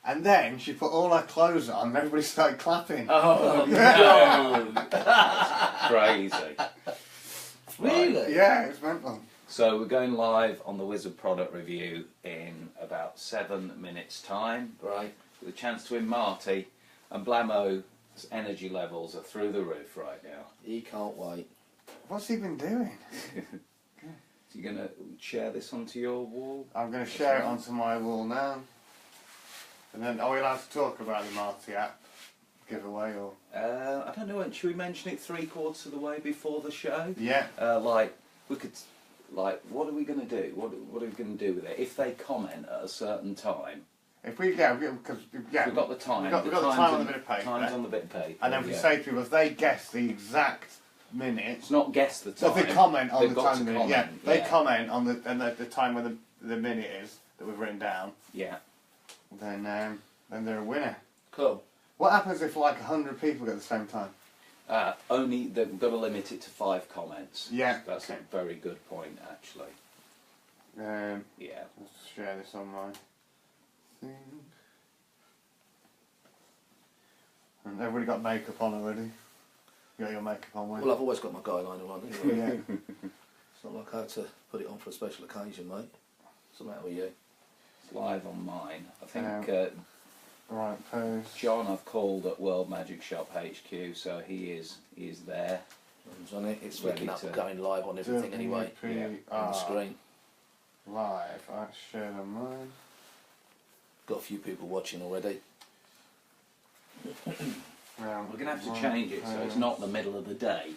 And then she put all her clothes on and everybody started clapping. Oh, no! That's crazy. Really? Yeah, it's mental. So we're going live on the Wizard product review in about 7 minutes' time. Right. With a chance to win Marty, and Blamo's energy levels are through the roof right now. He can't wait. What's he been doing? So you're going to share this onto your wall? I'm going to share it onto my wall now. And then, are we allowed to talk about the Marty app giveaway or? I don't know. Should we mention it 3/4 of the way before the show? Yeah. Like we could, like, what are we going to do? What are we going to do with it? If they comment at a certain time, If we because we've got the time. We've got the time on the bit of paper. Time's on the bit of paper. And then we yeah. say to people, if they guess the exact minute, It's not guess the so time. if they comment on they've the got time, to minute, yeah, comment, they yeah. comment on the time when the minute is that we've written down, Yeah. then they're a winner. Cool. What happens if like 100 people get the same time? Only they've got to limit it to 5 comments. Yeah. That's Okay. a very good point, actually. Yeah. Let's share this on my thing. And everybody got makeup on already. You got your makeup on, Well, Wayne? I've always got my guyliner on anyway. Yeah. It's not like I had to put it on for a special occasion, mate. What's the matter with you? It's live on mine. I think Right, pose. John I've called at World Magic Shop HQ, so he is there. Runs on it. It's Ready waking up to- and going live on everything anyway. On the screen. Live. I shared on mine. Got a few people watching already. We're going to have to change it so it's not the middle of the day.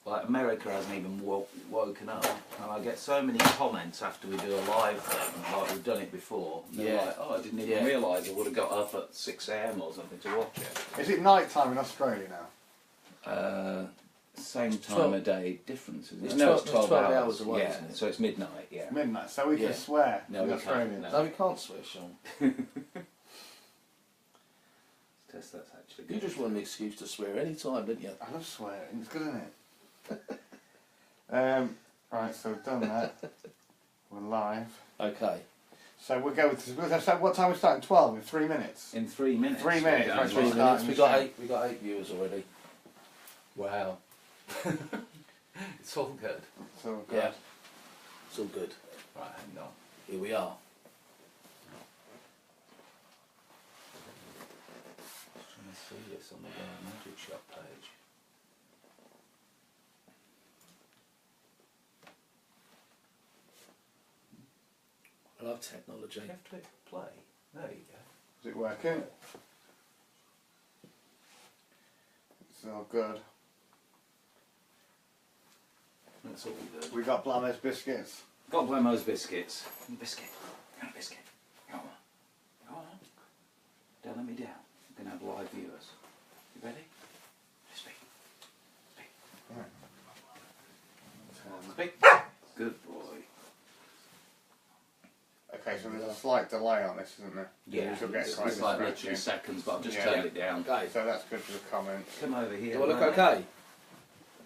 Like America hasn't even woken up, and I get so many comments after we do a live thing, like we've done it before. They're Yeah. like, oh, I didn't even realise I would have got up at 6 AM or something to watch it. Is it night time in Australia now? Same time 12 of day difference, isn't it? It's No, 12 it's 12 hours away, yeah, isn't it? so it's midnight, yeah. Midnight, so we Yeah. can swear No, to we the can't, Australians. no. No, we can't swear, Sean. That's actually You good. just want an excuse to swear any time, didn't you? I love swearing, it's good, isn't it? Right, so we've done that. We're live. Okay. So we'll go with, so what time are we starting? 12 in 3 minutes? In 3 minutes. 3 minutes, we're right, going 3 so live. minutes. starting We got 8 viewers already. Wow. It's all good. So Yeah. It's all good. Right, hang on. Here we are. Just trying to see this on the World Magic Shop page. I love technology. You have to click play. There you go. Is it working? It's all good. That's all good. We got Blamo's biscuits. Got Blamo's biscuits. Biscuit. Got a biscuit. Come on. Come on. Don't let me down. We're going to have live viewers. You ready? Speak. Speak. Speak. Good boy. Okay, so there's a slight delay on this, isn't there? Yeah, She'll get it's quite like distracted. literally seconds, but I've just Yeah. turned it down. Okay. So that's good for the comments. Come over here. Do I look Blamo. okay?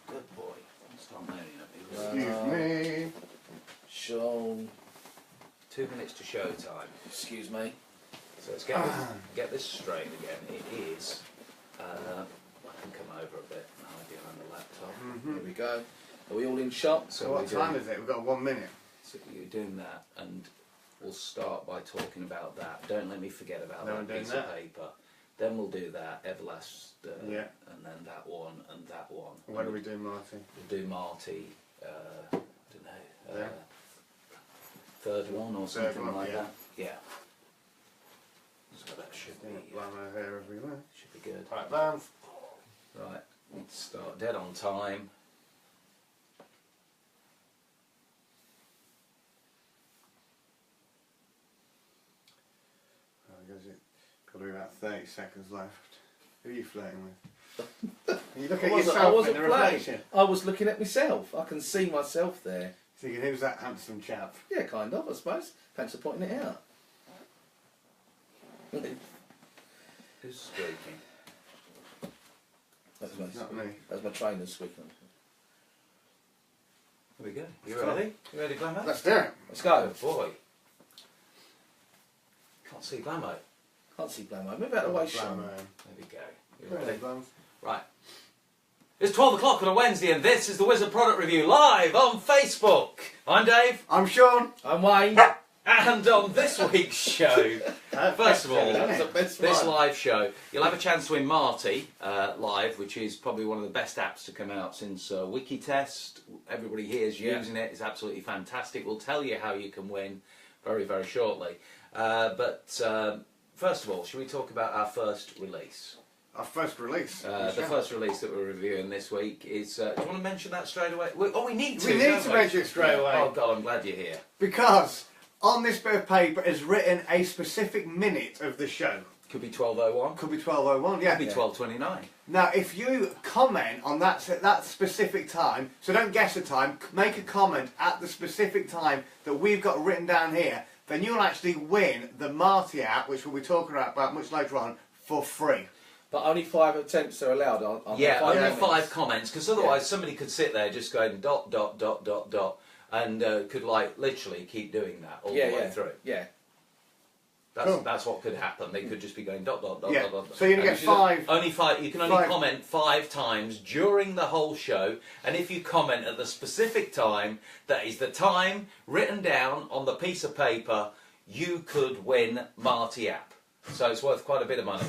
Good boy. Stop moaning at me. Excuse me. Sean. 2 minutes to show time. Excuse me. So let's get this straight again. It is. I can come over a bit and hide behind the laptop. Here we go. Are we all in shot? So what time is it? We've got 1 minute. So you're doing that, and we'll start by talking about that. Don't let me forget about No, I'm that doing piece that. of paper. Then we'll do that, Everlast, Yeah. and then that one, and that one. When are we doing Martin? We'll do Marty, don't know, Yeah. third one or Third something one, like yeah. that. Yeah. So that should be Blamo hair everywhere. should be good. Right, Blam. Right, let's start dead on time. Got to be about 30 seconds left. Who are you flirting with? You look at I yourself wasn't in the playing. reflection. I was looking at myself. I can see myself there. Thinking, who's that handsome chap? Yeah, kind of, I suppose. Thanks for pointing it out. Who's squeaking? That's Not me. my trainer squeaking. Here we go. You Let's go. ready? You ready, Glamour? Let's do it. Let's go. Good boy. God, Can't see Blamo. Can't see Blamo. Move out of the way, Sean. Blamo. There we go. You Really, ready? Blamo? Right. It's 12 o'clock on a Wednesday, and this is the Wizard Product Review live on Facebook. I'm Dave, I'm Sean. I'm Wayne. and on this week's show, first of all, That's the best this one. live show, you'll have a chance to win Marty live, which is probably one of the best apps to come out since Wikitest. Everybody here is using it. It's absolutely fantastic. We'll tell you how you can win very, very shortly. But first of all, should we talk about our first release? Our first release. The first release that we're reviewing this week is... do you want to mention that straight away? We need to. We need don't to mention it straight away. Oh, God, I'm glad you're here. Because on this bit of paper is written a specific minute of the show. Could be 12:01. Could be 12:01, yeah. Could be 12:29. Now, if you comment on that specific time, so don't guess a time, make a comment at the specific time that we've got written down here, then you'll actually win the Marty app, which we'll be talking about much later on, for free. But only 5 attempts are allowed on Yeah, only comments. 5 comments, because otherwise somebody could sit there just going ... and could like literally keep doing that all the way through. Yeah. That's what could happen. They could just be going ... Yeah. ... So you're going to get 5. Only 5. You can only 5. comment 5 times during the whole show, and if you comment at the specific time, that is the time written down on the piece of paper, you could win Marty app. So it's worth quite a bit of money.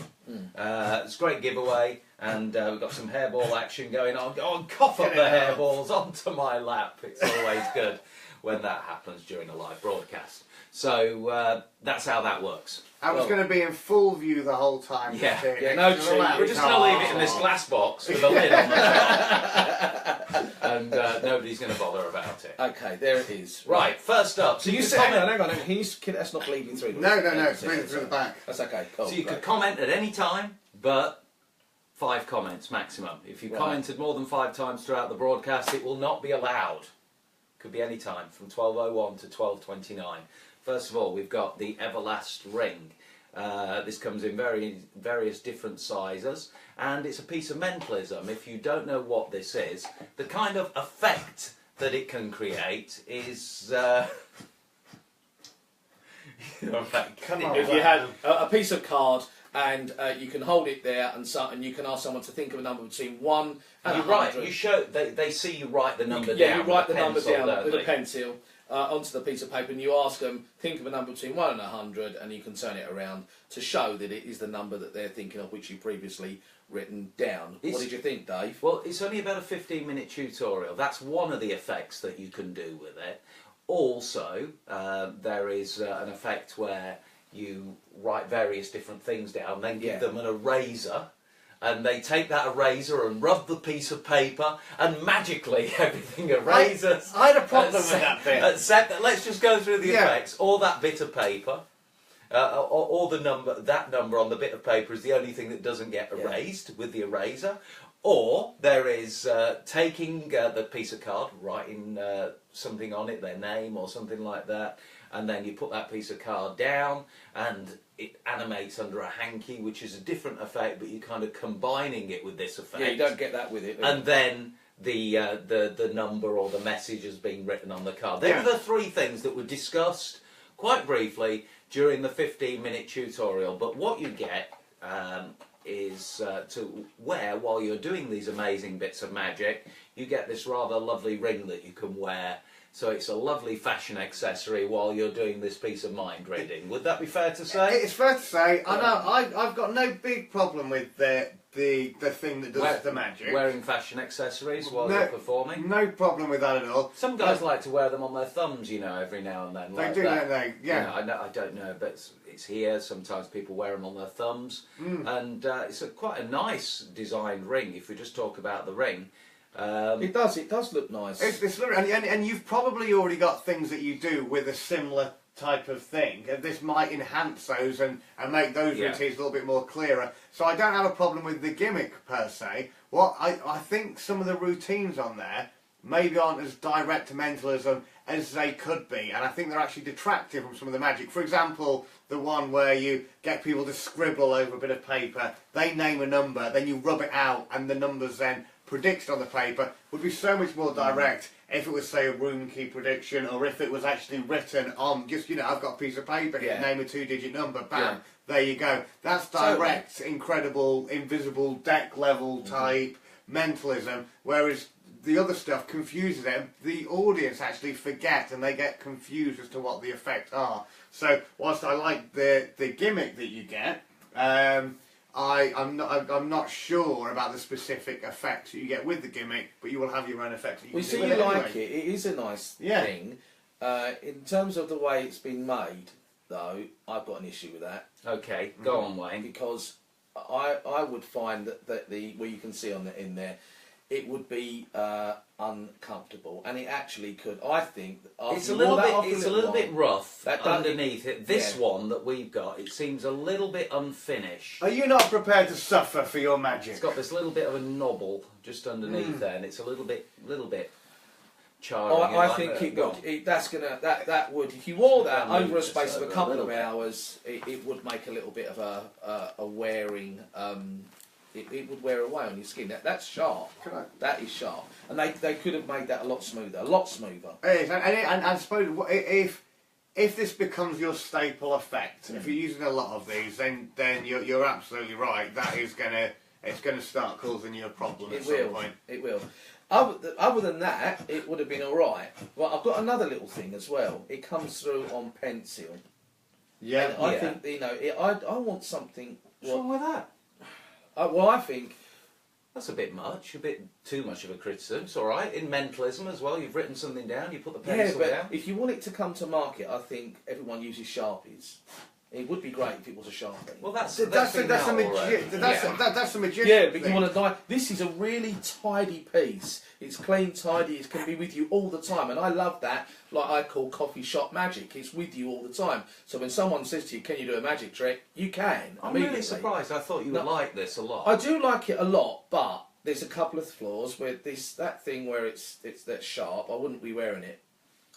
It's a great giveaway, and we've got some hairball action going on. Go on, cough up the hairballs onto my lap. It's always good when that happens during a live broadcast. So that's how that works. I was going to be in full view the whole time. Yeah. Yeah, no Extra cheat. loud. We're just going to leave it in this glass box with a lid on the top, and nobody's going to bother about it. Okay, there it is. Right, first up. So you could said, hang comment- on. Can you, that's not bleeding through. No, it's bleeding through the back. That's okay, cool. So you great. could comment at any time, but 5 comments maximum. If you Right. commented more than 5 times throughout the broadcast, it will not be allowed. Could be any time, from 12:01 to 12:29. First of all, we've got the Everlast ring. This comes in various different sizes, and it's a piece of mentalism. If you don't know what this is, the kind of effect that it can create is... Come on. If you had a piece of card and you can hold it there and you can ask someone to think of a number between 1 and You 100. write. You show. They see you write the number Yeah, down. you write the with a number pencil, down don't with a they? pencil onto the piece of paper, and you ask them, think of a number between 1 and 100, and you can turn it around to show that it is the number that they're thinking of, which you've previously written down. It's- What did you think, Dave? Well, it's only about a 15-minute tutorial. That's one of the effects that you can do with it. Also, there is an effect where you write various different things down, then give them an eraser, and they take that eraser and rub the piece of paper, and magically everything erases. I had a problem with that bit. Except, let's just go through the Yeah. effects. Or that bit of paper, or the number. That number on the bit of paper is the only thing that doesn't get erased with the eraser. Or there is taking the piece of card, writing something on it, their name or something like that, and then you put that piece of card down and it animates under a hanky, which is a different effect, but you're kind of combining it with this effect. Yeah, you don't get that with it. And then the number or the message has been written on the card. They Yeah. were the 3 things that were discussed quite briefly during the 15-minute tutorial. But what you get is to wear while you're doing these amazing bits of magic. You get this rather lovely ring that you can wear. So it's a lovely fashion accessory while you're doing this piece of mind reading. Would that be fair to say? It's fair to say. I know. I've got no big problem with the thing that does the magic. Wearing fashion accessories while you're performing. No problem with that at all. Some guys like to wear them on their thumbs, every now and then. They like do, that. don't they? Yeah. I don't know, but it's here. Sometimes people wear them on their thumbs, and it's quite a nice designed ring. If we just talk about the ring, It does look nice. It's and you've probably already got things that you do with a similar type of thing. This might enhance those and make those routines a little bit more clearer. So I don't have a problem with the gimmick per se. What I think some of the routines on there maybe aren't as direct to mentalism as they could be, and I think they're actually detractive from some of the magic. For example, the one where you get people to scribble over a bit of paper, they name a number, then you rub it out, and the numbers then predicted on the paper would be so much more direct. if it was, say, a room key prediction, or if it was actually written on just, I've got a piece of paper here, name a 2-digit number, bam, there you go. That's direct, incredible, invisible, deck level type mentalism, whereas the other stuff confuses them. The audience actually forget and they get confused as to what the effects are. So whilst I like the gimmick that you get, I'm not sure about the specific effects that you get with the gimmick, but you will have your own effects. We see you like it. It is a nice thing. In terms of the way it's been made, though, I've got an issue with that. Okay, go on, Wayne. Because I would find that the where you can see in there, it would be uncomfortable, and it actually could. I think it's a little bit rough underneath it. This one that we've got, it seems a little bit unfinished. Are you not prepared to suffer for your magic? It's got this little bit of a knobble just underneath there, and it's a little bit charring. I think that would, if you wore that over a space of a couple of hours, it would make a little bit of a wearing. It would wear away on your skin. That's sharp. That is sharp, and they could have made that a lot smoother. It is, and I suppose if this becomes your staple effect, if you're using a lot of these, then you're absolutely right. That is it's gonna start causing you a problem at some point. It will. Other than that, it would have been all right. Well, I've got another little thing as well. It comes through on pencil. Yeah. And I think I want something. What's wrong with that? Well, I think that's a bit much, a bit too much of a criticism. It's all right. In mentalism as well, you've written something down, you put the pencil down. If you want it to come to market, I think everyone uses Sharpies. It would be great if it was a Sharpie. Well, that's a magician. Yeah, but you want to. This is a really tidy piece. It's clean, tidy. It can be with you all the time, and I love that. Like I call coffee shop magic. It's with you all the time. So when someone says to you, "Can you do a magic trick?" You can. I'm really surprised. I thought you would like this a lot. I do like it a lot, but there's a couple of flaws where that thing where it's that sharp. I wouldn't be wearing it.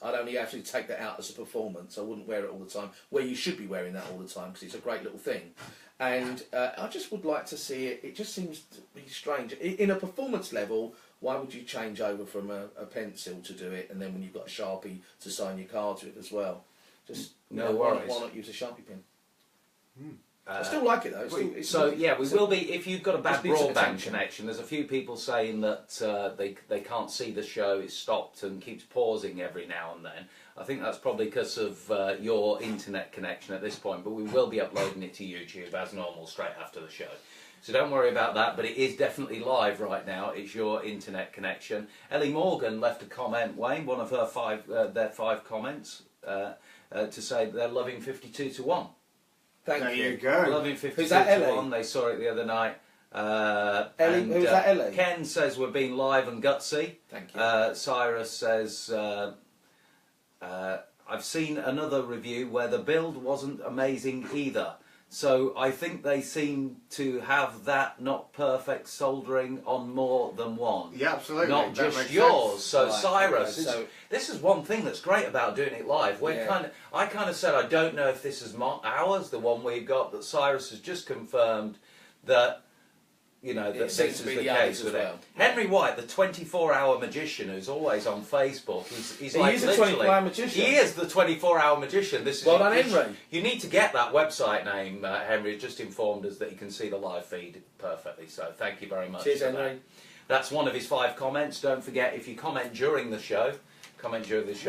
I'd only actually take that out as a performance. I wouldn't wear it all the time. Where you should be wearing that all the time because it's a great little thing. And I just would like to see it. It just seems to be strange. In a performance level, why would you change over from a pencil to do it, and then when you've got a Sharpie to sign your cards with as well? Just no worries. Why not use a Sharpie pen? I still like it though. We will be. If you've got a bad broadband connection, there's a few people saying that they can't see the show. It's stopped and keeps pausing every now and then. I think that's probably because of your internet connection at this point. But we will be uploading it to YouTube as normal straight after the show. So don't worry about that. But it is definitely live right now. It's your internet connection. Ellie Morgan left a comment, Wayne, one of her their 5 comments, to say they're loving 52 to 1. There you go. Loving 52 Who's that, to Ellie? 1. They saw it the other night. Ellie, who's that, Ellie? Ken says we're being live and gutsy. Thank you. Cyrus says I've seen another review where the build wasn't amazing either. So I think they seem to have that not perfect soldering on more than one. Yeah, absolutely. Not that just yours. Sense. So Right, Cyrus, okay, this is one thing that's great about doing it live. I kind of said I don't know if this is ours, the one we've got, but Cyrus has just confirmed that. That this is the case with it. Henry White, the 24-hour magician who's always on Facebook, he's like is a 24-hour magician. He is the 24-hour magician. Well done, Henry. You need to get that website name. Henry just informed us that he can see the live feed perfectly. So thank you very much. Cheers, Henry. That's one of his 5 comments. Don't forget, if you comment during the show,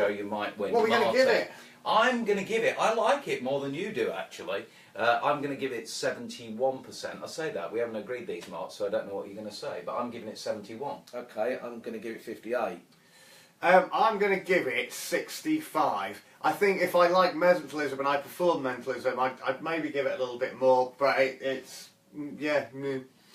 you might win. What are we going to give it? I'm going to give it. I like it more than you do, actually. I'm going to give it 71%. I say that. We haven't agreed these marks, so I don't know what you're going to say, but I'm giving it 71. Okay, I'm going to give it 58. I'm going to give it 65. I think if I like mentalism and I perform mentalism, I'd maybe give it a little bit more, but it's.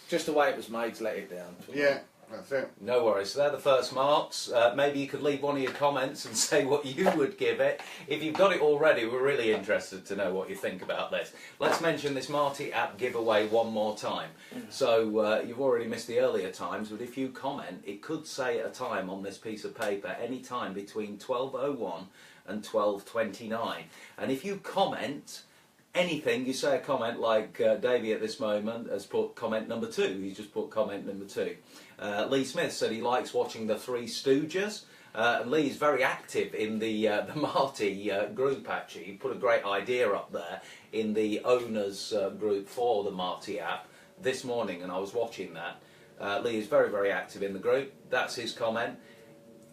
Just the way it was made to let it down. Yeah. That's it. No worries. So they're the first marks. Maybe you could leave one of your comments and say what you would give it. If you've got it already, we're really interested to know what you think about this. Let's mention this Marty app giveaway one more time. So you've already missed the earlier times, but if you comment, it could say a time on this piece of paper any time between 12:01 and 12:29. And if you comment anything, you say a comment like Davey at this moment has put comment number 2. He's just put comment number 2. Lee Smith said he likes watching the Three Stooges. And Lee's very active in the Marty group, actually. He put a great idea up there in the owners group for the Marty app this morning, and I was watching that. Lee is very, very active in the group. That's his comment.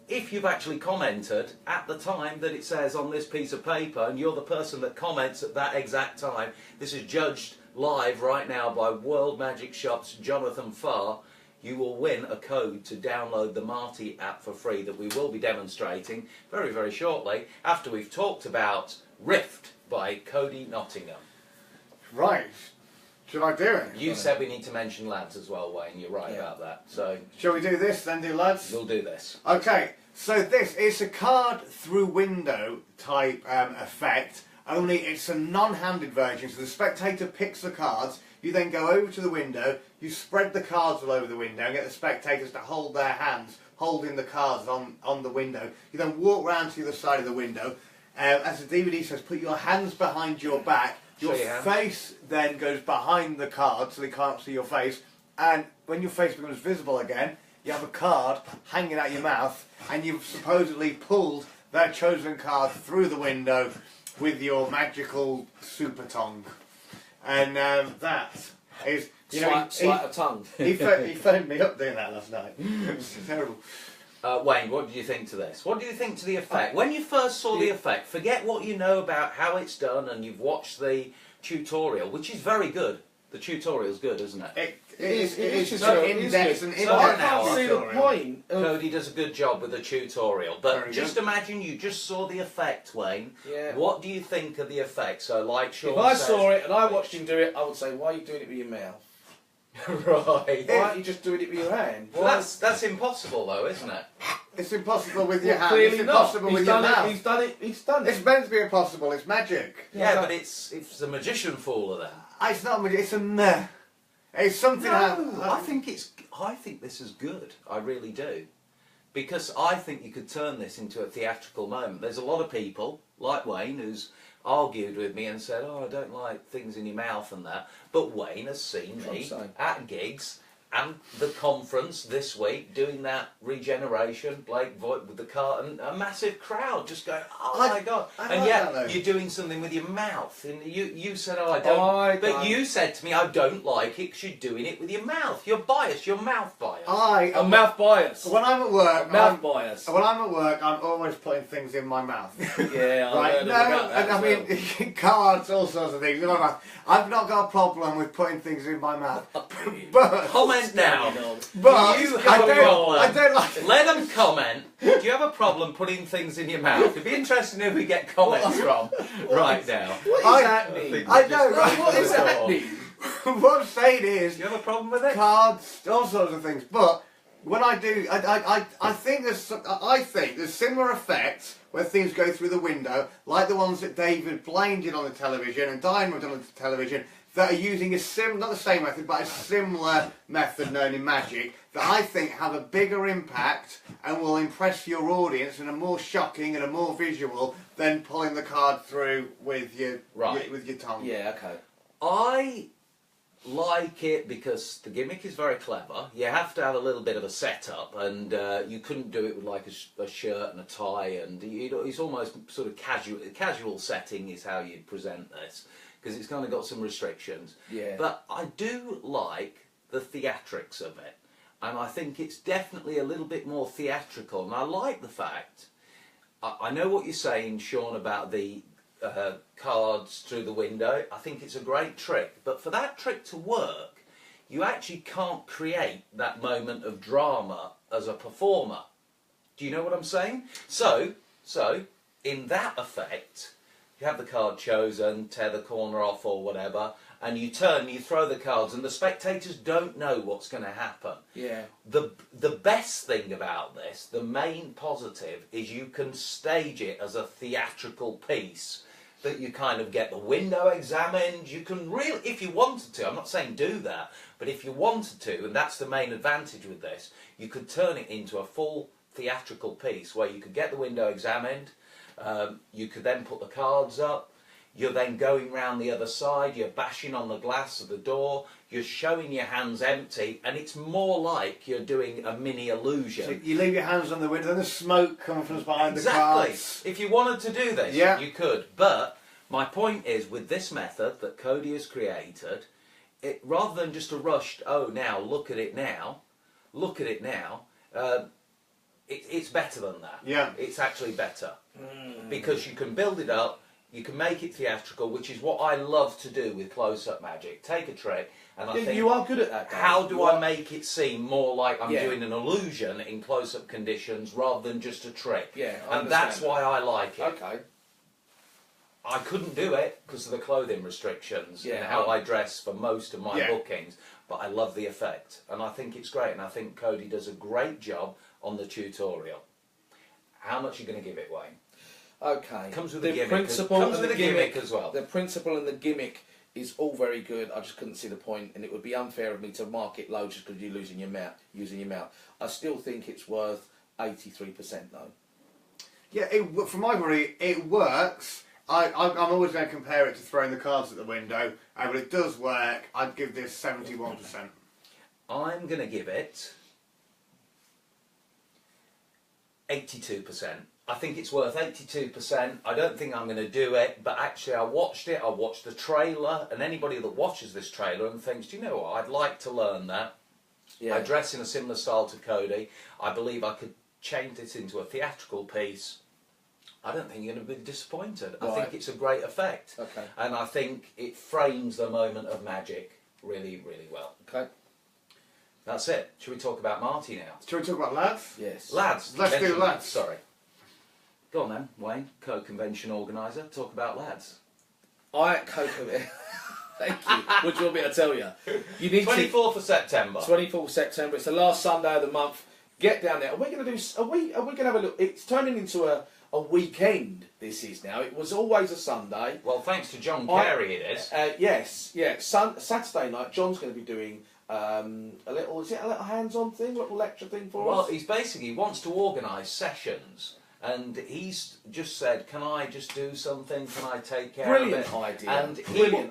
If you've actually commented at the time that it says on this piece of paper, and you're the person that comments at that exact time, this is judged live right now by World Magic Shop's Jonathan Farr, you will win a code to download the Marty app for free that we will be demonstrating very, very shortly after we've talked about Rift by Cody Nottingham. Right. Should I do it? You said we need to mention lads as well, Wayne. You're right about that. So shall we do this then, dear lads? We'll do this. Okay, so this is a card through window type effect, only it's a non-handed version. So the spectator picks the cards, you then go over to the window, you spread the cards all over the window and get the spectators to hold their hands, holding the cards on the window. You then walk round to the other side of the window. As the DVD says, put your hands behind your back. Your face then goes behind the card so they can't see your face, and when your face becomes visible again, you have a card hanging out your mouth, and you've supposedly pulled their chosen card through the window with your magical super tongue. And that is... You know, sleight of tongue. he phoned me up doing that last night. It's terrible. Wayne, what did you think to this? What do you think to the effect? When you first saw the effect, forget what you know about how it's done and you've watched the tutorial, which is very good. The tutorial's good, isn't it? It is so in-depth and So I an can't hour. see the point. Cody does a good job with the tutorial, but Very just good. imagine you just saw the effect, Wayne. Yeah. What do you think of the effect? So, like Sean If I says, saw it and I watched him do it, I would say, why are you doing it with your mouth? right. Why aren't you just doing it with your hand? Well, that's impossible, though, isn't it? It's impossible with your hand. Clearly It's not. impossible with your mouth. He's done it. He's done it. It's meant to be impossible. It's magic. Yeah, but it's a magician fool then. It's not magic. It's a meh. It's something. No, I think this is good. I really do, because I think you could turn this into a theatrical moment. There's a lot of people like Wayne who's argued with me and said, "Oh, I don't like things in your mouth and that." But Wayne has seen me at gigs and the conference this week doing that regeneration, Blake Voigt with the car, and a massive crowd just going, "Oh my god!" And yet you're doing something with your mouth, and you said, "Oh, I don't." But you said to me, "I don't like it because you're doing it with your mouth. You're biased. You're mouth biased." I'm mouth bias. When I'm at work, Mouth bias. When I'm at work, I'm always putting things in my mouth. Yeah, Right? No, and I mean cards, all sorts of things in my mouth. I've not got a problem with putting things in my mouth, but Comment now. But You I have a problem. don't like. Let them comment. Do you have a problem putting things in your mouth? It'd be interesting if we get comments from right now. What is happening? I know, right? What is happening? What I'm saying is, Do you have a problem with it? cards, all sorts of things. But when I do, I think there's similar effects where things go through the window, like the ones that David Blaine did on the television and Dynamo did on the television, that are using a not the same method, but a similar method known in magic, that I think have a bigger impact and will impress your audience in a more shocking and a more visual than pulling the card through with your tongue. Yeah, okay. I like it because the gimmick is very clever. You have to have a little bit of a setup, and you couldn't do it with like a shirt and a tie, and it's almost sort of casual setting is how you'd present this, because it's kind of got some restrictions. Yeah. But I do like the theatrics of it, and I think it's definitely a little bit more theatrical, and I like the fact, I know what you're saying, Sean, about the cards through the window. I think it's a great trick, but for that trick to work, you actually can't create that moment of drama as a performer. Do you know what I'm saying? So in that effect, you have the card chosen, tear the corner off or whatever, and you turn, you throw the cards, and the spectators don't know what's going to happen. Yeah. The best thing about this, the main positive, is you can stage it as a theatrical piece, that you kind of get the window examined. You can really, if you wanted to, I'm not saying do that, but if you wanted to, and that's the main advantage with this, you could turn it into a full theatrical piece where you could get the window examined, you could then put the cards up, You're then going round the other side, you're bashing on the glass of the door, you're showing your hands empty, and it's more like you're doing a mini illusion. So you leave your hands on the window, and the smoke comes from behind the Exactly. cards. If you wanted to do this, you could. But my point is, with this method that Cody has created, rather than just a rushed, oh, now, look at it now, it's better than that. Yeah. It's actually better. Because you can build it up, you can make it theatrical, which is what I love to do with close-up magic. Take a trick, and I think... You are good at that, Dave. How do I make it seem more like I'm doing an illusion in close-up conditions rather than just a trick? Yeah, and that's why I like it. Okay. I couldn't do it because of the clothing restrictions and how I dress for most of my bookings, but I love the effect, and I think it's great, and I think Cody does a great job on the tutorial. How much are you going to give it, Wayne? Okay. Comes with a gimmick. Comes with a gimmick as well. The principle and the gimmick is all very good. I just couldn't see the point, and it would be unfair of me to mark it low just because you're using your mouth. I still think it's worth 83% though. Yeah, from my point, it works. I'm always going to compare it to throwing the cards at the window, but it does work. I'd give this 71%. I'm going to give it 82%. I think it's worth 82%. I don't think I'm going to do it, but actually I watched it, I watched the trailer, and anybody that watches this trailer and thinks, do you know what, I'd like to learn that. Yeah. I dress in a similar style to Cody. I believe I could change it into a theatrical piece. I don't think you're going to be disappointed. Right. I think it's a great effect. Okay. And I think it frames the moment of magic really, really well. Okay. That's it. Should we talk about Marty now? Should we talk about lads? Yes. Lads. Let's do lads. Sorry. Go on then, Wayne, co-convention organiser. Talk about lads. Co-convention. Thank you. What do you want me to tell you? You need 24th of September. 24th of September. It's the last Sunday of the month. Get down there. Are we going to do? Are we going to have a look? It's turning into a weekend. This is now. It was always a Sunday. Well, thanks to John Carey, it is. Yes. Yeah. Saturday night, John's going to be doing a little hands-on thing, a little lecture thing for us. Well, he wants to organise sessions. And he's just said, can I just do something? Can I take care of it? Brilliant idea. And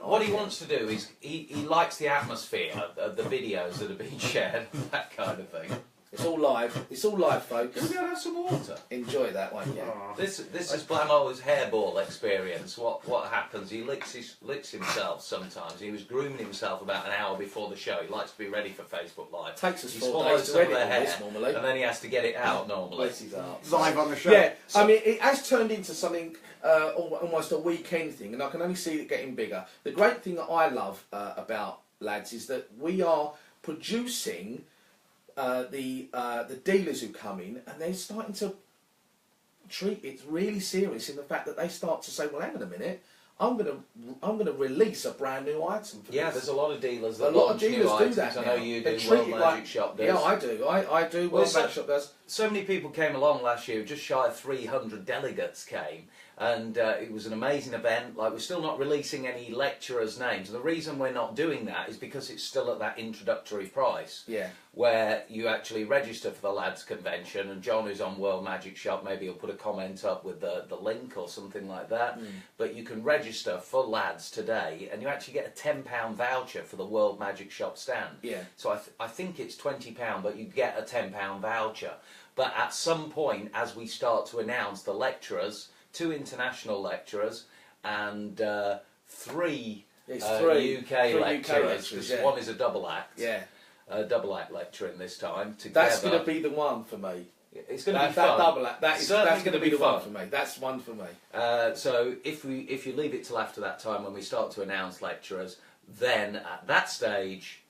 what he wants to do is, he likes the atmosphere of the videos that are being shared, that kind of thing. It's all live. It's all live, folks. Can we go and have some water? Enjoy that one, yeah. This is Blamo's hairball experience. What happens? He licks himself sometimes. He was grooming himself about an hour before the show. He likes to be ready for Facebook Live. Takes us he 4 swallows days to some of edit the all hair, this normally. and then he has to get it out normally. Bless his heart. Live on the show. Yeah, I mean, it has turned into something almost a weekend thing, and I can only see it getting bigger. The great thing that I love about lads is that we are producing the dealers who come in, and they're starting to treat it really serious in the fact that they start to say, well, hang on a minute, I'm gonna release a brand new item for this. There's a lot of dealers that a lot of dealers new do items. that I now. know you They do. treat World it Magic like, Shop does. Yeah, I do. I do. World Magic Shop does. So many people came along last year. Just shy of 300 delegates came, and it was an amazing event. Like, we're still not releasing any lecturers' names, and the reason we're not doing that is because it's still at that introductory price. Yeah. Where you actually register for the lads convention, and John, who's on World Magic Shop, maybe he'll put a comment up with the link or something like that. But you can register for lads today, and you actually get a £10 voucher for the World Magic Shop stand. Yeah. So I think it's £20, but you get a £10 voucher. But at some point, as we start to announce the lecturers, 2 international lecturers and 3 UK lecturers, because one is a double act. Yeah. A double act lecturing this time together. That's going to be the one for me. It's going to be fun. That double act. That's going to be the one for me. That's one for me. So if you leave it till after that time when we start to announce lecturers, then at that stage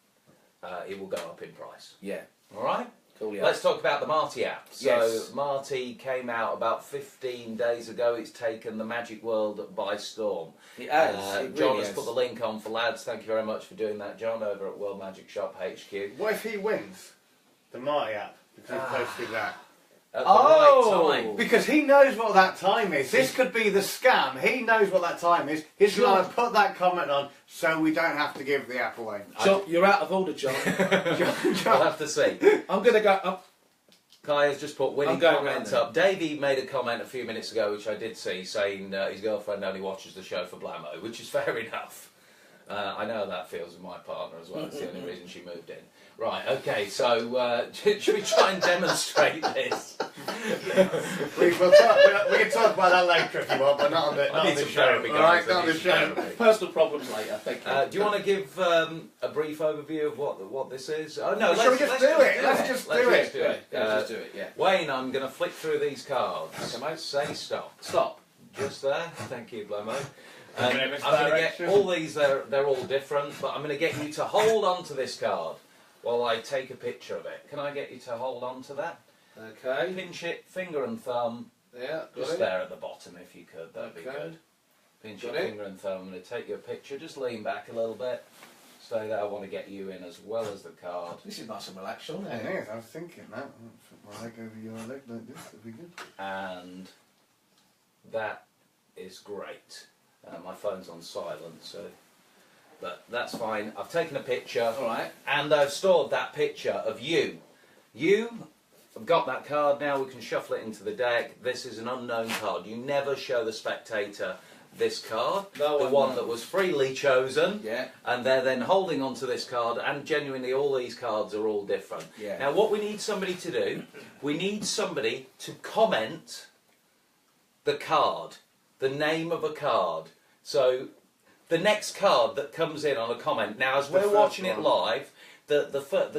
it will go up in price. Yeah. All right. Cool, yeah. Let's talk about the Marty app. So Yes. Marty came out about 15 days ago. It's taken the magic world by storm. It has. It John really has has. put the link on for lads. Thank you very much for doing that, John, over at World Magic Shop HQ. What if he wins the Marty app because he posted that? At the right time. Because he knows what that time is. This could be the scam. He knows what that time is. He's going to put that comment on so we don't have to give the app away. John, you're out of order, John. We'll have to see. I'm going to go. Kai has just put winning I'm going comments round up. Davey made a comment a few minutes ago, which I did see, saying his girlfriend only watches the show for Blammo, which is fair enough. I know how that feels with my partner as well. It's the only reason she moved in. Right, okay, so should we try and demonstrate this? We can talk about that later if you want, but not on the show. Therapy, All right, guys. not on the show. Personal problems later. Thank you. Do you want to give a brief overview of what this is? Oh no, Shall we just do it? Let's just do it. Let's just do it. Yeah. Wayne, I'm going to flick through these cards. Can I say stop? Stop. Just there. Thank you, Blamo. Okay, I'm Mr. going to Direction. get all these. They're all different, but I'm going to get you to hold on to this card while I take a picture of it. Can I get you to hold on to that? Okay. Pinch it, finger and thumb, Yeah. Got just it. there at the bottom if you could. That'd be Okay. good. Pinch Got your it. finger and thumb. I'm going to take your picture. Just lean back a little bit. Stay there. I want to get you in as well as the card. This is nice and relaxed, isn't It it? is, I was thinking that. Put my leg over your leg like this, that'd be good. And that is great. My phone's on silent, so but that's fine. I've taken a picture, All right. and I've stored that picture of you. I've got that card now. We can shuffle it into the deck. This is an unknown card. You never show the spectator this card, No the one one knows. that was freely chosen. Yeah. And they're then holding on to this card, and genuinely all these cards are all different. Yeah. Now what we need somebody to do, we need somebody to comment the card, the name of a card. So the next card that comes in on a comment, now as The we're first watching it one. live, the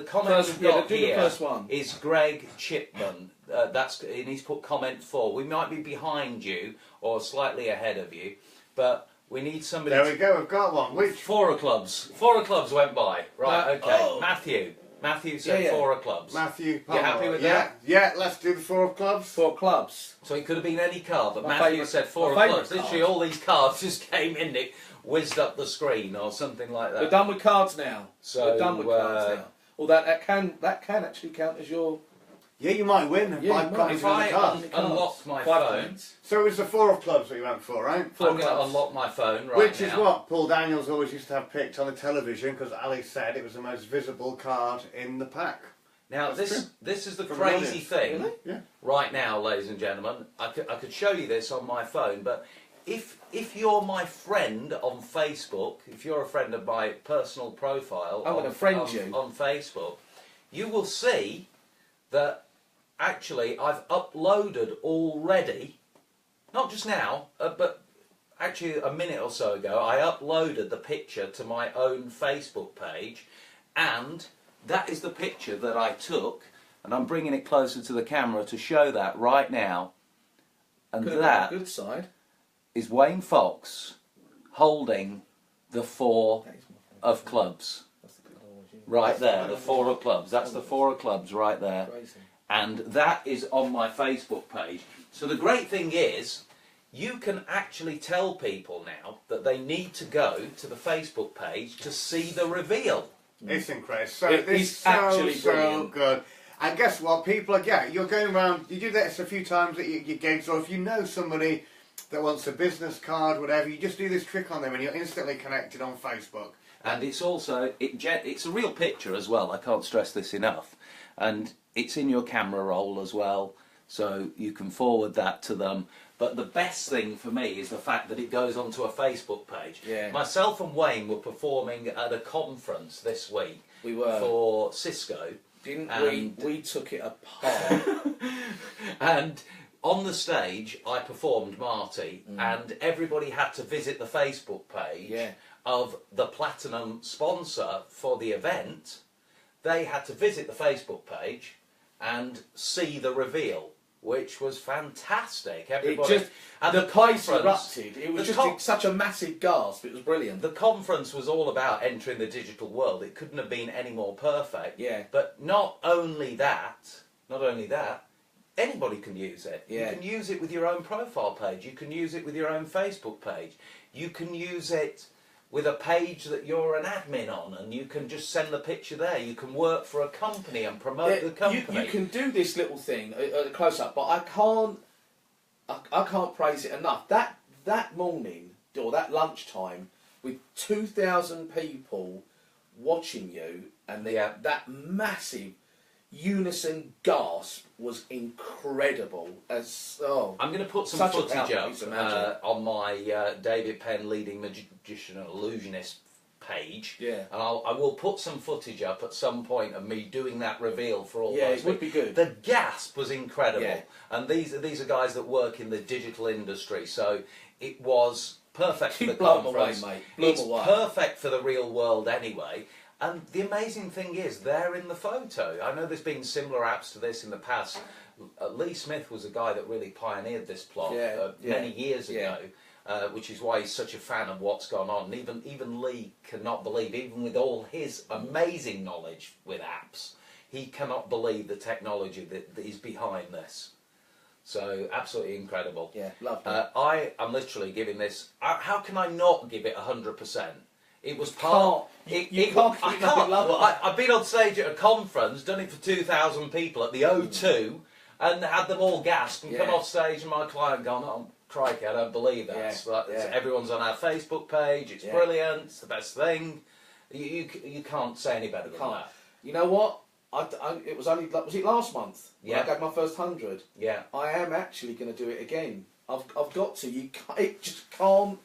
comment First- we've yeah, got do the here first one. is Greg Chipman. And he's put comment 4. We might be behind you or slightly ahead of you, but we need somebody. There we go, we've got one. Which? 4 of clubs. 4 of clubs went by. Right, okay. oh. Matthew said Yeah. 4 of clubs. Matthew. You happy with yeah. that? Yeah, let's do the 4 of clubs. 4 clubs. So it could have been any card, but My Matthew favourite- said 4 of my favourite clubs. Literally card. all these cards just came in, it whizzed up the screen or something like that. We're done with cards now. So, We're done with cards now. Well, that can actually count as your. Yeah, you might win. Yeah, by you might. cutting If through the I cards. unlock my 5 phone, points. So it was the 4 of clubs that you went for, right? I'm going to clubs. unlock my phone right Which now. is what Paul Daniels always used to have picked on the television because Ali said it was the most visible card in the pack. Now That's true. this is the From crazy audience. thing. Really? Yeah. Right now, ladies and gentlemen, I could show you this on my phone, but if you're my friend on Facebook, if you're a friend of my personal profile I'm on, gonna friend on, you. on Facebook, you will see that actually I've uploaded already, not just now, but actually a minute or so ago, I uploaded the picture to my own Facebook page, and that is the picture that I took, and I'm bringing it closer to the camera to show that right now. And Could have that been a good side. is Wayne Fox holding the 4 That is my favourite. of clubs. That's the card I always use. Right there, the 4 of clubs. That's the 4 of clubs right there. Crazy. And that is on my Facebook page. So the great thing is, you can actually tell people now that they need to go to the Facebook page to see the reveal. It's incredible. So It this is is so, actually so brilliant. good. And guess what? People are getting. You're going around. You do this a few times at your gigs, or if you know somebody that wants a business card, whatever, you just do this trick on them, and you're instantly connected on Facebook. And it's also, it's a real picture as well, I can't stress this enough. And it's in your camera roll as well, so you can forward that to them. But the best thing for me is the fact that it goes onto a Facebook page. Yeah. Myself and Wayne were performing at a conference this week We were. for Cisco. Didn't and- we took it apart. And on the stage, I performed Marty, and everybody had to visit the Facebook page Yeah. of the platinum sponsor for the event. They had to visit the Facebook page and see the reveal, which was fantastic. Everybody, just- and the place conference- erupted. It was the just such a massive gasp. It was brilliant. The conference was all about entering the digital world. It couldn't have been any more perfect. Yeah. But not only that, anybody can use it. Yeah. You can use it with your own profile page. You can use it with your own Facebook page. You can use it with a page that you're an admin on, and you can just send the picture there. You can work for a company and promote the company. You can do this little thing at a close up, but I can't praise it enough. That morning or that lunchtime with 2,000 people watching you and Yeah. that massive unison gasp was incredible. I'm going to put some Such a footage powerful up piece of magic. on my David Penn Leading Magician and Illusionist page. Yeah. And I will put some footage up at some point of me doing that reveal for all Yeah, those it would people. be good. The gasp was incredible. Yeah. And these are guys that work in the digital industry, so it was perfect for You the blow 'em away, conference. mate. Blow 'em It's away. perfect for the real world anyway. And the amazing thing is, they're in the photo. I know there's been similar apps to this in the past. Lee Smith was a guy that really pioneered this plot many years ago, which is why he's such a fan of what's gone on. And even Lee cannot believe, even with all his amazing knowledge with apps, he cannot believe the technology that is behind this. So absolutely incredible. Yeah, loved it. I am literally giving this. How can I not give it 100%? It was part. You can't I keep can't. nothing lower. Well, I've been on stage at a conference, done it for 2,000 people at the O2, and had them all gasp and come Yeah. off stage, and my client gone, "Oh, crikey, I don't believe that." Everyone's on our Facebook page. It's brilliant. It's the best thing. You can't say any better than that. You know what? It was only, was it last month? When Yeah. I gave my first 100. Yeah. I am actually going to do it again. I've got to. You can't, it just can't.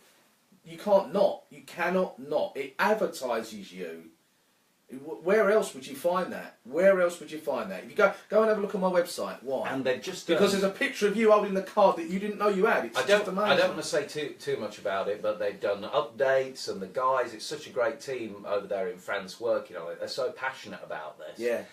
You can't not. You cannot not. It advertises you. Where else would you find that? Where else would you find that? If you go and have a look on my website. Why? And they've just because there's a picture of you holding the card that you didn't know you had. It's just amazing. I don't want to say too much about it, but they've done updates, and the guys, it's such a great team over there in France working on it. They're so passionate about this. Yeah.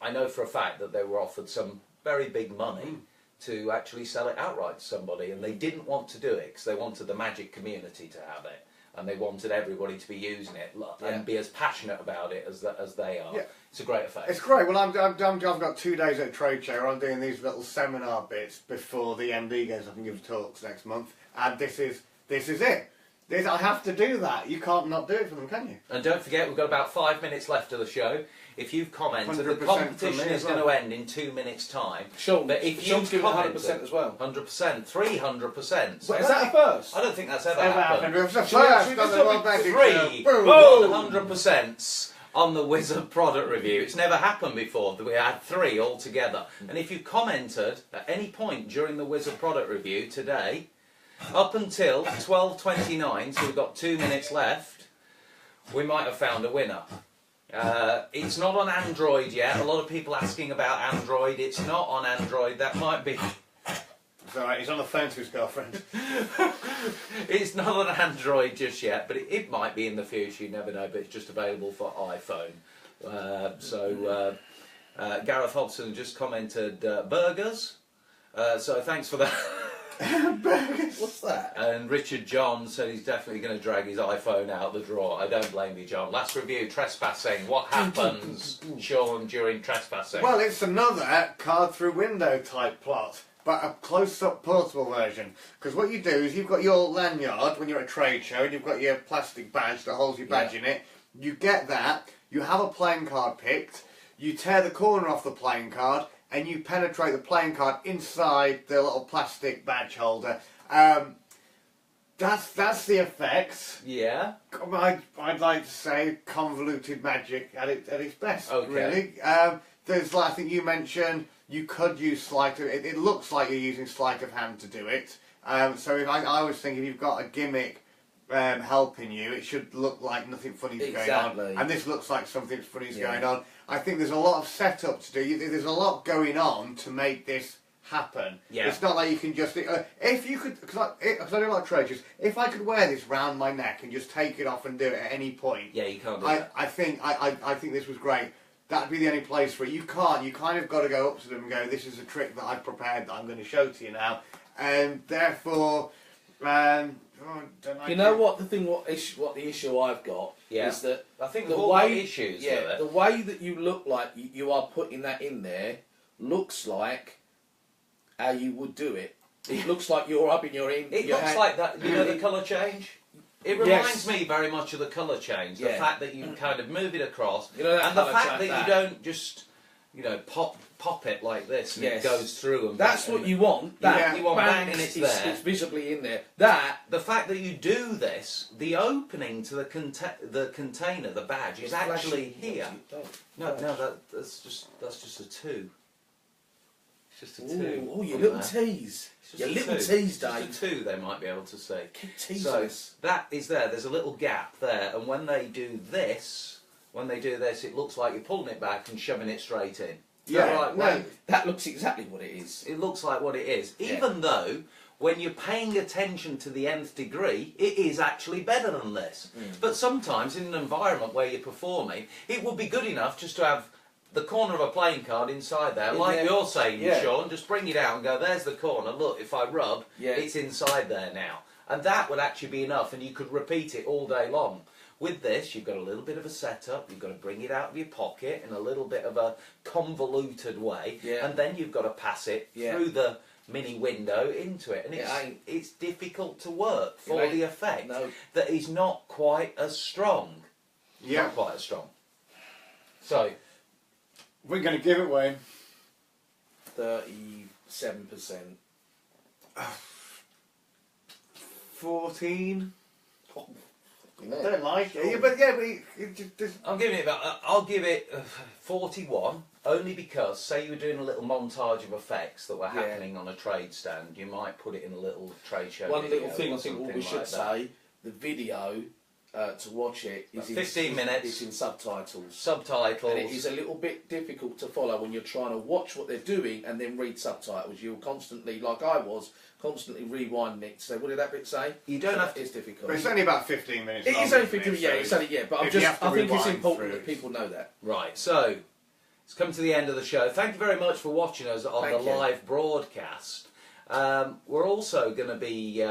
I know for a fact that they were offered some very big money to actually sell it outright to somebody, and they didn't want to do it because they wanted the magic community to have it, and they wanted everybody to be using it and be as passionate about it as they are. Yeah. It's a great effect. It's great. Well, I've got 2 days at a trade show. I'm doing these little seminar bits before the MD goes up and gives talks next month, and this is it. I have to do that. You can't not do it for them, can you? And don't forget, we've got about 5 minutes left of the show. If you've commented, the 100% competition from me is as going to well. end in 2 minutes' time. Sean, But if Sean's you've given commented, 100% as well. 100%, 300%. Well, is that a first? I don't think that's ever Ever happened. happened. It was the Should we- first should we on just the do World Magic Three. Show. Boom. 100% on the Wizard product review. It's never happened before that we had 3 altogether. And if you commented at any point during the Wizard product review today, up until 12:29, so we've got 2 minutes left, we might have found a winner. It's not on Android yet. A lot of people asking about Android. It's not on Android. That might be... It's alright, he's on the phone to his girlfriend. It's not on Android just yet, but it might be in the future. You never know, but it's just available for iPhone. Gareth Hobson just commented burgers. So thanks for that. What's that? And Richard John said he's definitely going to drag his iPhone out the drawer. I don't blame you, John. Last review, trespassing. What happens, Sean, during trespassing? Well, it's another card through window type plot, but a close-up portable version. Because what you do is you've got your lanyard when you're at a trade show, and you've got your plastic badge that holds your badge in it. You get that, you have a playing card picked, you tear the corner off the playing card, and you penetrate the playing card inside the little plastic badge holder. That's the effect. Yeah. I'd like to say convoluted magic at its best. Okay. Really. There's, like, I think you mentioned, you could use sleight of... It looks like you're using sleight of hand to do it. So if I always think if you've got a gimmick helping you, it should look like nothing funny's going on. And this looks like something funny's going on. I think there's a lot of setup to do. There's a lot going on to make this happen. Yeah. It's not like you can just... if you could... Because I do a lot of trade shows. If I could wear this round my neck and just take it off and do it at any point... Yeah, you can't do that. I think this was great. That'd be the only place for it. You can't. You kind of got to go up to them and go, this is a trick that I've prepared that I'm going to show to you now. And therefore... you know what the issue I've got is that I think the we've all way got issues with it. the way that you look like you are putting that in there looks like how you would do it. It looks like you're up in your in. It your looks hand. like that. You know the colour change. It reminds me very much of the colour change. The fact that you kind of move it across, You know, that and the colour fact change, that that. you don't just you know, pop it like this, and Yes. it goes through. And That's what you want. That you want bang, bang, and it's it's, there. it's visibly in there. That The fact that you do this, the opening to the container, the badge, is actually here. No, that's just a 2. It's just a 2. Oh, you on little there. tease. It's just Your a little 2. tease, Just Dave. a 2, they might be able to say. Keep teasing So us. that is there. There's a little gap there, and when they do this, it looks like you're pulling it back and shoving it straight in. Yeah, Right, no, that looks exactly what it is. It looks like what it is, Yeah. even though when you're paying attention to the nth degree, it is actually better than this. But sometimes in an environment where you're performing, it would be good enough just to have the corner of a playing card inside there, like there. you're saying, Yeah. Sean, just bring it out and go, there's the corner, look, if I rub, Yeah. it's inside there now. And that would actually be enough, and you could repeat it all day long. With this, you've got a little bit of a setup, you've got to bring it out of your pocket in a little bit of a convoluted way, Yeah. and then you've got to pass it Yeah. through the mini window into it, and it's difficult to work for the effect that is not quite as strong. Yeah. Not quite as strong. So, We're going to give it, Wayne. 37%. 14. Yeah. I don't like it. Yeah, but I'll give it 41, only because, say you were doing a little montage of effects that were happening on a trade stand, you might put it in a little trade show. One video little thing or I think what we something should like that. say, the video to watch it is 15 minutes. It's in subtitles. Subtitles. And it is a little bit difficult to follow when you're trying to watch what they're doing and then read subtitles. You'll constantly, like I was, constantly rewinding it to say, what did that bit say? You don't have to. It's difficult. But it's only about 15 minutes It long, is only isn't 15 it? yeah, So it's only, yeah, but if you have to I think it's rewind important through. that people know that. Right, so it's come to the end of the show. Thank you very much for watching us on Thank the you. live broadcast. We're also going to be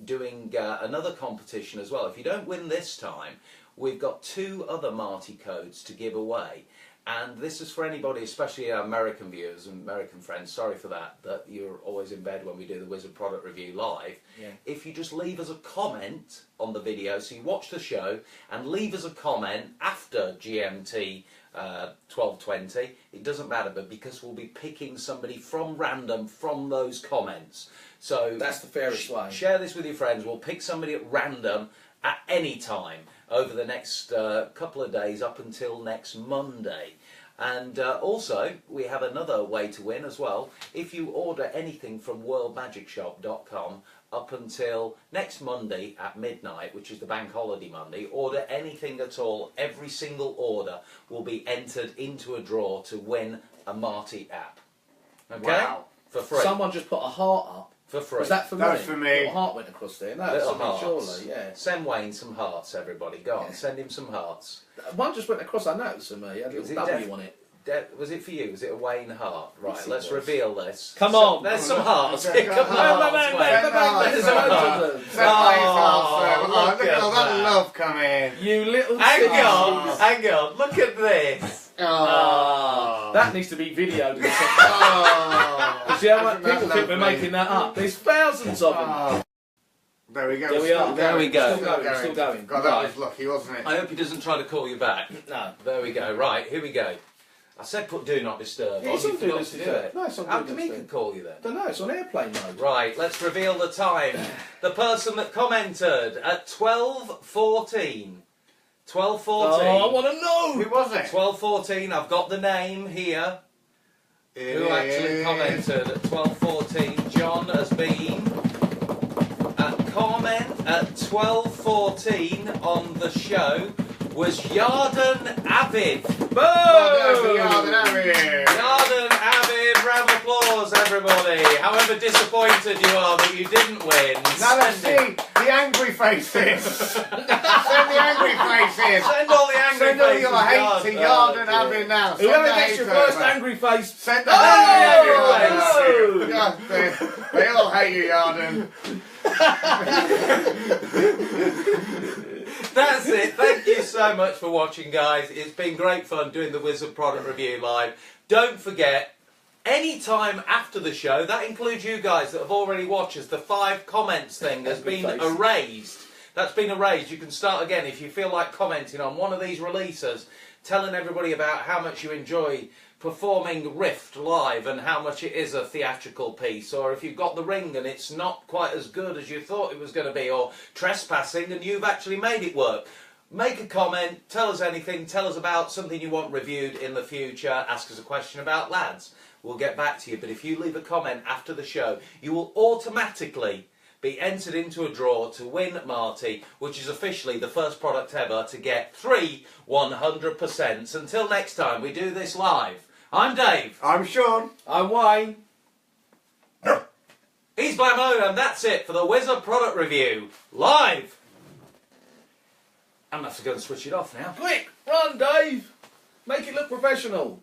doing another competition as well. If you don't win this time, we've got 2 other Marty codes to give away. And this is for anybody, especially our American viewers and American friends. Sorry for that you're always in bed when we do the Wizard Product Review live. Yeah. If you just leave us a comment on the video, so you watch the show and leave us a comment after GMT 12:20, it doesn't matter, but because we'll be picking somebody from random from those comments. So That's the fairest way. Share this with your friends. We'll pick somebody at random at any time over the next couple of days up until next Monday. And also, we have another way to win as well. If you order anything from worldmagicshop.com up until next Monday at midnight, which is the bank holiday Monday, order anything at all, every single order will be entered into a draw to win a Marty app. Okay? Wow. For free. Someone just put a heart up. For free. Was that for That me? was for me. A little heart went across there. No, Little something, hearts. surely, yeah. Send Wayne some hearts, everybody. Go on, Yeah. send him some hearts. One just went across, I noticed for me. It had a Was little it W on it. Was it for you? Was it a Wayne heart? Right, Yes, it let's was. reveal this. Come So- on. There's some hearts. Okay, Come on, come hearts, on. Wayne. Send hearts. There's Send a bunch hearts. of them. Send my hearts, Oh, look look at all at that that. love coming. You little Hang tease. on, hang on. Look at this. Oh. That needs to be videoed. And sent. Oh. See how much Isn't that people think we're lovely? making that up? There's thousands of them. Oh. There we go. There we Still are. going. There we go. Still going. God, that Right. was lucky, wasn't it? I hope he doesn't try to call you back. No. There we go. Right, here we go. I said put do not disturb. Yeah, on. it's You on do forgot not to do disturb. it. No, it's on How do come not he disturb. can call you then? Don't know, it's on airplane mode. Right, let's reveal the time. The person that commented at 12:14. 12:14. Oh, I want to know! Who was it? 12:14. I've got the name here. Who actually commented at 12:14? John has been at comment at 12:14 on the show was Yarden Avid. Boom! Yarden Avid. Yarden Avid, round of applause, everybody. However disappointed you are that you didn't win. Now let's send see the angry faces. Send the angry faces. Send all the angry Send all faces. your hate to Yarden Oh, Avid now. Send Whoever the gets your hate first over. angry face. Send the Oh! hate Oh! to God, they all hate you, Yarden. That's it. Thank you so much for watching, guys. It's been great fun doing the Wizard Product Review live. Don't forget, any time after the show, that includes you guys that have already watched us, the 5 comments thing has been Face. erased. That's been erased. You can start again if you feel like commenting on one of these releases, telling everybody about how much you enjoy performing Rift live and how much it is a theatrical piece, or if you've got The Ring and it's not quite as good as you thought it was going to be, or Trespassing and you've actually made it work. Make a comment, tell us anything, tell us about something you want reviewed in the future, ask us a question about Lads. We'll get back to you, but if you leave a comment after the show, you will automatically be entered into a draw to win Marty, which is officially the first product ever to get 3 100%. Until next time we do this live, I'm Dave. I'm Sean. I'm Wayne. He's Blamo, and that's it for the Wizard product review, live. I'm going to have to go and switch it off now. Quick, run, Dave. Make it look professional.